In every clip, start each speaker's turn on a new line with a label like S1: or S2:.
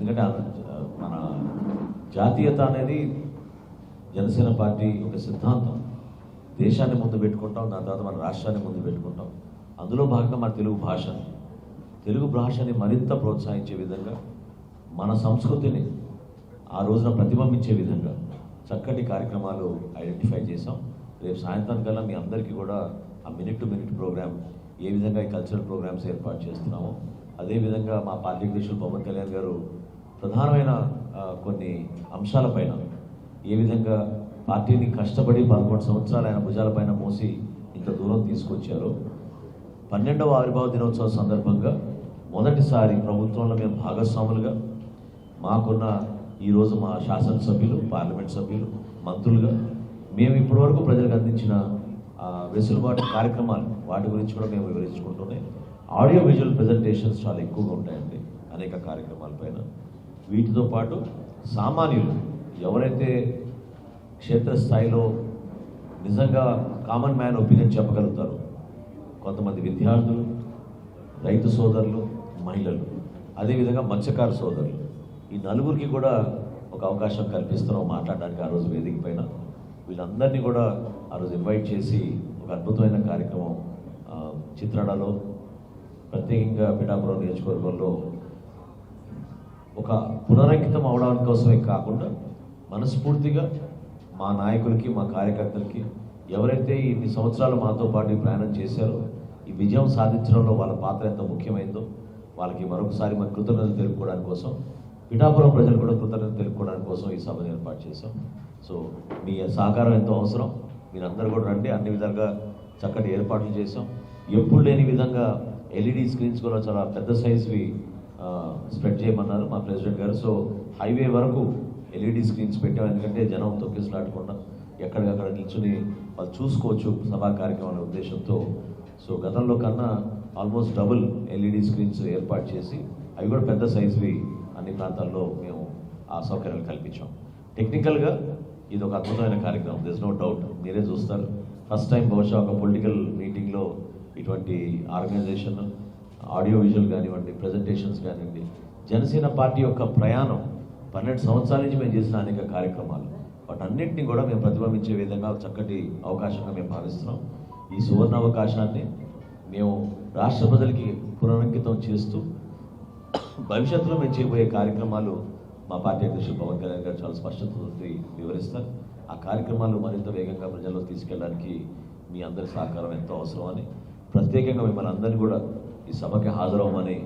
S1: ఎందుకంటే మన జాతీయత అనేది జనసేన పార్టీ ఒక సిద్ధాంతం. దేశాన్ని ముందు పెట్టుకుంటాం, దాని తర్వాత మన రాష్ట్రాన్ని ముందు పెట్టుకుంటాం. అందులో భాగంగా మన తెలుగు భాషని మరింత ప్రోత్సహించే విధంగా, మన సంస్కృతిని ఆ రోజున ప్రతిబింబించే విధంగా చక్కటి కార్యక్రమాలు ఐడెంటిఫై చేసాం. రేపు సాయంత్రం కల్లా మీ అందరికీ కూడా ఆ మినిట్ టు మినిట్ ప్రోగ్రామ్, ఏ విధంగా ఈ కల్చరల్ ప్రోగ్రామ్స్ ఏర్పాటు చేస్తున్నామో అదేవిధంగా మా పార్టీ అధ్యక్షులు పవన్ కళ్యాణ్ గారు ప్రధానమైన కొన్ని అంశాలపైన, ఏ విధంగా పార్టీని కష్టపడి 11 సంవత్సరాలు ఆయన భుజాలపైన మోసి ఇంత దూరం తీసుకొచ్చారో, 12వ ఆవిర్భావ దినోత్సవం సందర్భంగా మొదటిసారి ప్రభుత్వంలో మేము భాగస్వాములుగా, మాకున్న ఈరోజు మా శాసనసభ్యులు, పార్లమెంట్ సభ్యులు, మంత్రులుగా మేము ఇప్పటివరకు ప్రజలకు అందించిన వెసులుబాటు కార్యక్రమాలు, వాటి గురించి కూడా మేము వివరించుకుంటూనే ఆడియో విజువల్ ప్రజెంటేషన్స్ చాలా ఎక్కువగా ఉంటాయండి అనేక కార్యక్రమాలపైన. వీటితో పాటు సామాన్యులు ఎవరైతే క్షేత్రస్థాయిలో నిజంగా కామన్ మ్యాన్ ఒపీనియన్ చెప్పగలుగుతారు, కొంతమంది విద్యార్థులు, రైతు సోదరులు, మహిళలు, అదేవిధంగా మత్స్యకారు సోదరులు, ఈ నలుగురికి కూడా ఒక అవకాశం కల్పిస్తున్నాం మాట్లాడడానికి ఆ రోజు వేదిక పైన. వీళ్ళందరినీ కూడా ఆ రోజు ఇన్వైట్ చేసి ఒక అద్భుతమైన కార్యక్రమం చిత్రాడలో, ప్రత్యేకంగా పిఠాపురం నియోజకవర్గంలో ఒక పునరంకితం అవడానికి కోసమే కాకుండా మనస్ఫూర్తిగా మా నాయకులకి, మా కార్యకర్తలకి, ఎవరైతే ఇన్ని సంవత్సరాలు మాతో పాటు ప్రయాణం చేశారో, ఈ విజయం సాధించడంలో వాళ్ళ పాత్ర ఎంత ముఖ్యమైందో వాళ్ళకి మరొకసారి మన కృతజ్ఞతలు తెలుపుకోవడానికి కోసం, పిఠాపురం ప్రజలు కూడా కృతజ్ఞతలు తెలుపుకోవడానికి కోసం ఈ సభను ఏర్పాటు చేశాం. సో మీ సహకారం ఎంతో అవసరం. మీరందరూ కూడా రండి. అన్ని విధాలుగా చక్కటి ఏర్పాట్లు చేసాం. ఎప్పుడు లేని విధంగా ఎల్ఈడి స్క్రీన్స్ కూడా చాలా పెద్ద సైజ్వి స్ప్రెడ్ చేయమన్నారు మా ప్రెసిడెంట్ గారు. సో హైవే వరకు ఎల్ఈడి స్క్రీన్స్ పెట్టాం. ఎందుకంటే జనం తొక్కిసలాడకుండా ఎక్కడికక్కడ నిల్చుని వాళ్ళు చూసుకోవచ్చు సభా కార్యక్రమాల ఉద్దేశంతో. సో గతంలో కన్నా ఆల్మోస్ట్ డబుల్ ఎల్ఈడి స్క్రీన్స్ ఏర్పాటు చేసి, అవి కూడా పెద్ద సైజువి అన్ని ప్రాంతాల్లో మేము ఆ సౌకర్యాలు కల్పించాం. టెక్నికల్గా ఇది ఒక అద్భుతమైన కార్యక్రమం, దిస్ నో డౌట్. మీరే చూస్తారు, ఫస్ట్ టైం బహుశా ఒక పొలిటికల్ మీటింగ్లో ఇటువంటి ఆర్గనైజేషన్, ఆడియో విజువల్ కానివ్వండి, ప్రజెంటేషన్స్ కానివ్వండి, జనసేన పార్టీ యొక్క ప్రయాణం 12 సంవత్సరాల నుంచి మేము చేసిన అనేక కార్యక్రమాలు, వాటన్నింటినీ కూడా మేము ప్రతిబింబించే విధంగా చక్కటి అవకాశంగా మేము భావిస్తున్నాం. ఈ సువర్ణ అవకాశాన్ని మేము రాష్ట్ర ప్రజలకి పునరంకితం చేస్తూ భవిష్యత్తులో మేము చేయబోయే కార్యక్రమాలు మా పార్టీ అధ్యక్షులు పవన్ కళ్యాణ్ గారు చాలా స్పష్టతతో వివరిస్తారు. ఆ కార్యక్రమాలు మరింత వేగంగా ప్రజల్లో తీసుకెళ్ళడానికి మీ అందరి సహకారం ఎంతో అవసరం అని, ప్రత్యేకంగా మిమ్మల్ని అందరినీ కూడా ఈ సభకి హాజరవ్వమని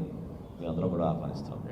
S1: మీ అందరం కూడా ఆహ్వానిస్తున్నాం.